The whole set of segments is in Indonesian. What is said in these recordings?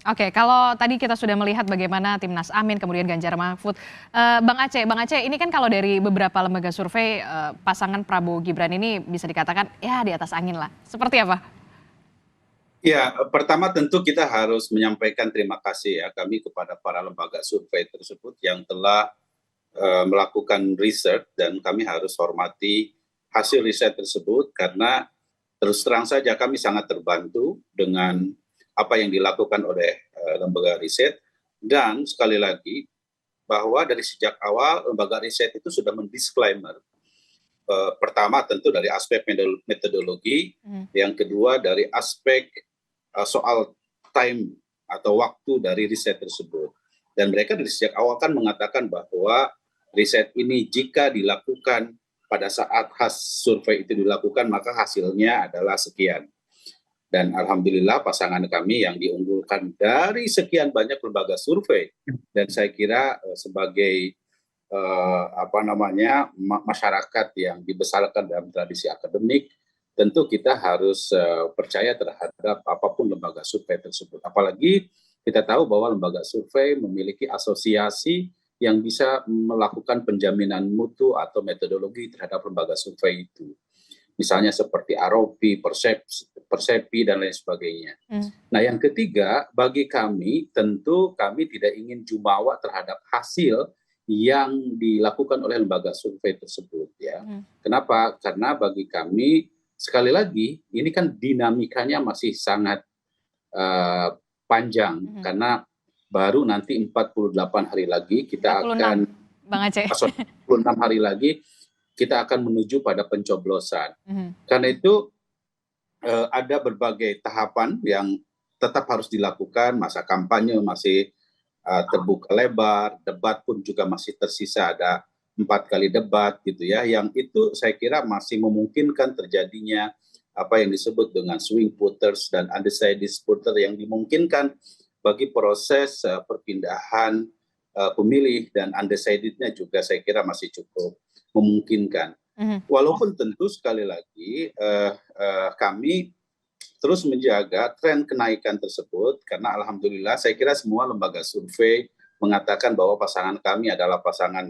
Oke, kalau tadi kita sudah melihat bagaimana Timnas Amin, kemudian Ganjar Mahfud, Bang Aceh, ini kan kalau dari beberapa lembaga survei, pasangan Prabowo Gibran ini bisa dikatakan ya di atas angin lah. Seperti apa? Ya, pertama tentu kita harus menyampaikan terima kasih ya kami kepada para lembaga survei tersebut yang telah melakukan riset dan kami harus hormati hasil riset tersebut karena terus terang saja kami sangat terbantu dengan apa yang dilakukan oleh lembaga riset dan sekali lagi bahwa dari sejak awal lembaga riset itu sudah mendisklaimer pertama tentu dari aspek metodologi, yang kedua dari aspek soal time atau waktu dari riset tersebut. Dan mereka dari sejak awal kan mengatakan bahwa riset ini jika dilakukan pada saat survei itu dilakukan maka hasilnya adalah sekian. Dan alhamdulillah pasangan kami yang diunggulkan dari sekian banyak lembaga survei dan saya kira sebagai masyarakat yang dibesarkan dalam tradisi akademik, tentu kita harus percaya terhadap apapun lembaga survei tersebut. Apalagi kita tahu bahwa lembaga survei memiliki asosiasi yang bisa melakukan penjaminan mutu atau metodologi terhadap lembaga survei itu. Misalnya seperti ROP, Persepi, dan lain sebagainya. Nah yang ketiga, bagi kami tentu kami tidak ingin jumawa terhadap hasil yang dilakukan oleh lembaga survei tersebut ya. Kenapa? Karena bagi kami sekali lagi ini kan dinamikanya masih sangat panjang karena baru nanti 48 hari lagi kita 46, akan Bang Aceh. 46 hari lagi kita akan menuju pada pencoblosan. Karena itu ada berbagai tahapan yang tetap harus dilakukan, masa kampanye masih terbuka lebar, debat pun juga masih tersisa ada 4 kali debat gitu ya, yang itu saya kira masih memungkinkan terjadinya apa yang disebut dengan swing voters dan undecided voter yang dimungkinkan bagi proses perpindahan pemilih dan undecidednya juga saya kira masih cukup memungkinkan. Walaupun tentu sekali lagi kami terus menjaga tren kenaikan tersebut karena alhamdulillah saya kira semua lembaga survei mengatakan bahwa pasangan kami adalah pasangan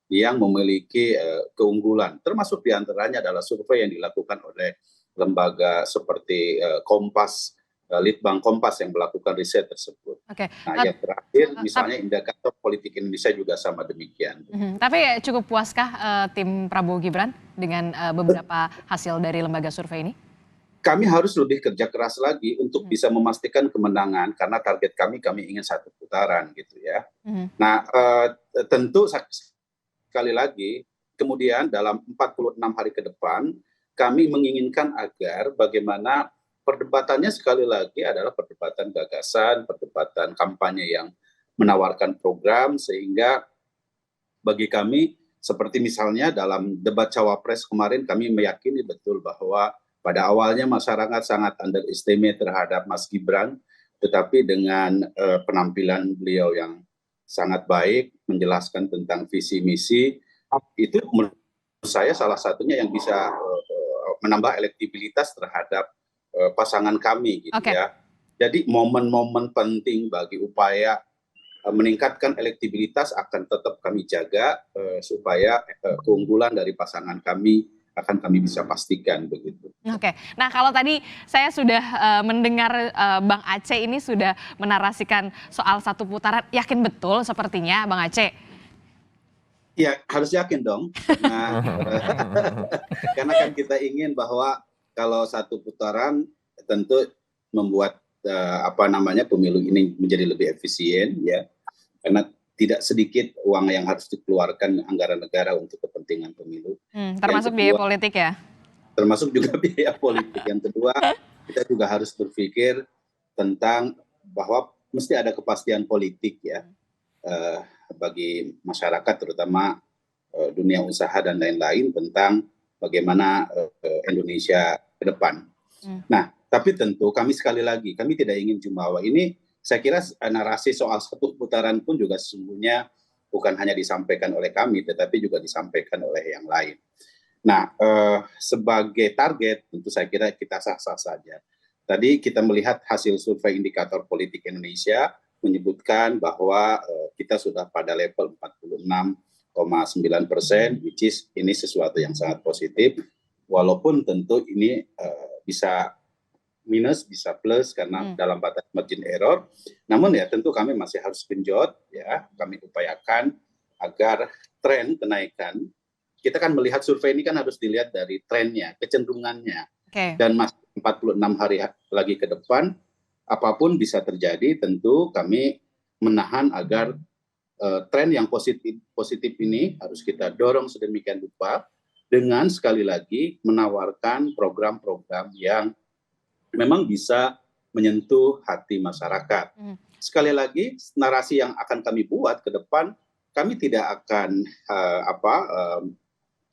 yang memiliki keunggulan, termasuk diantaranya adalah survei yang dilakukan oleh lembaga seperti Kompas, Litbang Kompas yang melakukan riset tersebut. Oke. Nah yang terakhir misalnya indikator politik Indonesia juga sama demikian. Tapi cukup puaskah tim Prabowo Gibran dengan beberapa hasil dari lembaga survei ini? Kami harus lebih kerja keras lagi untuk bisa memastikan kemenangan karena target kami ingin 1 putaran gitu ya. Nah tentu sekali lagi kemudian dalam 46 hari ke depan kami menginginkan agar bagaimana perdebatannya sekali lagi adalah perdebatan gagasan, perdebatan kampanye yang menawarkan program sehingga bagi kami seperti misalnya dalam debat cawapres kemarin kami meyakini betul bahwa pada awalnya masyarakat sangat underestimate terhadap Mas Gibran, tetapi dengan penampilan beliau yang sangat baik, menjelaskan tentang visi misi, itu menurut saya salah satunya yang bisa menambah elektibilitas terhadap pasangan kami gitu ya. Jadi momen-momen penting bagi upaya meningkatkan elektibilitas akan tetap kami jaga supaya keunggulan dari pasangan kami akan kami bisa pastikan begitu. Oke, nah kalau tadi saya sudah mendengar Bang Aceh ini sudah menarasikan soal 1 putaran, yakin betul sepertinya Bang Aceh? Ya harus yakin dong, karena kan kita ingin bahwa kalau 1 putaran tentu membuat pemilu ini menjadi lebih efisien ya, karena tidak sedikit uang yang harus dikeluarkan anggaran negara untuk kepentingan pemilu. Termasuk biaya politik ya? Termasuk juga biaya politik. Yang kedua, kita juga harus berpikir tentang bahwa mesti ada kepastian politik ya bagi masyarakat terutama dunia usaha dan lain-lain tentang bagaimana Indonesia ke depan. Nah, tapi tentu kami sekali lagi, kami tidak ingin jumawa. Ini saya kira narasi soal 1 putaran pun juga sesungguhnya bukan hanya disampaikan oleh kami, tetapi juga disampaikan oleh yang lain. Nah, sebagai target tentu saya kira kita sah-sah saja. Tadi kita melihat hasil survei indikator politik Indonesia menyebutkan bahwa kita sudah pada level 46,9%, which is ini sesuatu yang sangat positif, walaupun tentu ini bisa minus, bisa plus karena dalam batas margin error. Namun ya tentu kami masih harus genjot, ya kami upayakan agar tren kenaikan, kita kan melihat survei ini kan harus dilihat dari trennya, kecenderungannya, dan masih 46 hari lagi ke depan, apapun bisa terjadi, tentu kami menahan agar tren yang positif ini harus kita dorong sedemikian rupa dengan sekali lagi menawarkan program-program yang memang bisa menyentuh hati masyarakat. Sekali lagi, narasi yang akan kami buat ke depan, kami tidak akan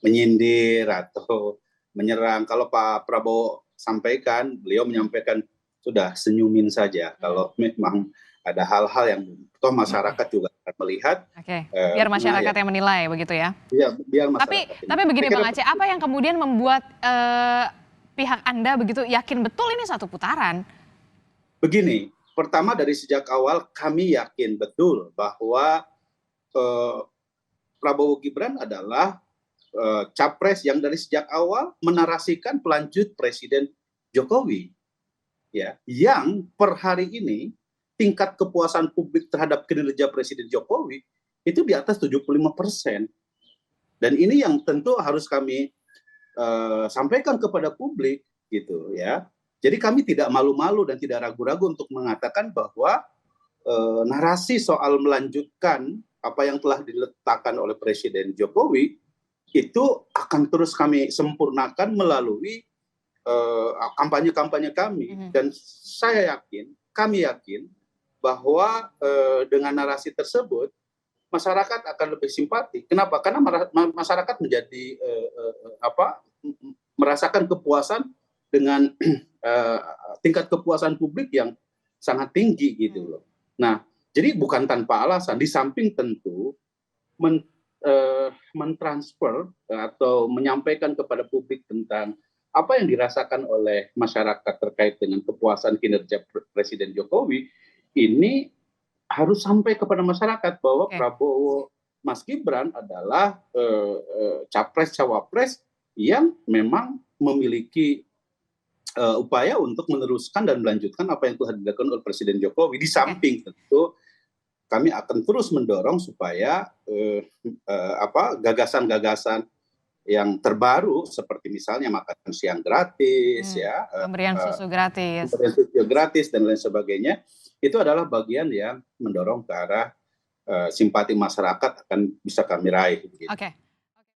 menyindir atau menyerang. Kalau Pak Prabowo sampaikan, beliau menyampaikan sudah senyumin saja. Kalau memang ada hal-hal yang toh masyarakat juga akan melihat. Biar masyarakat yang menilai begitu ya. Iya, biar masyarakat. Tapi begini Bang Aceh, apa yang kemudian membuat pihak Anda begitu yakin betul ini satu putaran? Begini, pertama dari sejak awal kami yakin betul bahwa Prabowo Gibran adalah capres yang dari sejak awal menarasikan pelanjut Presiden Jokowi, ya, yang per hari ini tingkat kepuasan publik terhadap kinerja Presiden Jokowi itu di atas 75%. Dan ini yang tentu harus kami sampaikan kepada publik, gitu ya. Jadi kami tidak malu-malu dan tidak ragu-ragu untuk mengatakan bahwa narasi soal melanjutkan apa yang telah diletakkan oleh Presiden Jokowi itu akan terus kami sempurnakan melalui kampanye-kampanye kami. Dan saya yakin, kami yakin bahwa dengan narasi tersebut masyarakat akan lebih simpati. Kenapa? Karena masyarakat menjadi merasakan kepuasan dengan tingkat kepuasan publik yang sangat tinggi gitu loh. Nah, jadi bukan tanpa alasan. Di samping tentu mentransfer atau menyampaikan kepada publik tentang apa yang dirasakan oleh masyarakat terkait dengan kepuasan kinerja Presiden Jokowi, ini harus sampai kepada masyarakat bahwa Prabowo Mas Gibran adalah capres-cawapres yang memang memiliki upaya untuk meneruskan dan melanjutkan apa yang telah dilakukan oleh Presiden Jokowi. Di samping tentu kami akan terus mendorong supaya gagasan-gagasan yang terbaru seperti misalnya makan siang gratis, pemberian susu gratis, dan lain sebagainya, itu adalah bagian yang mendorong ke arah simpati masyarakat akan bisa kami raih. Oke.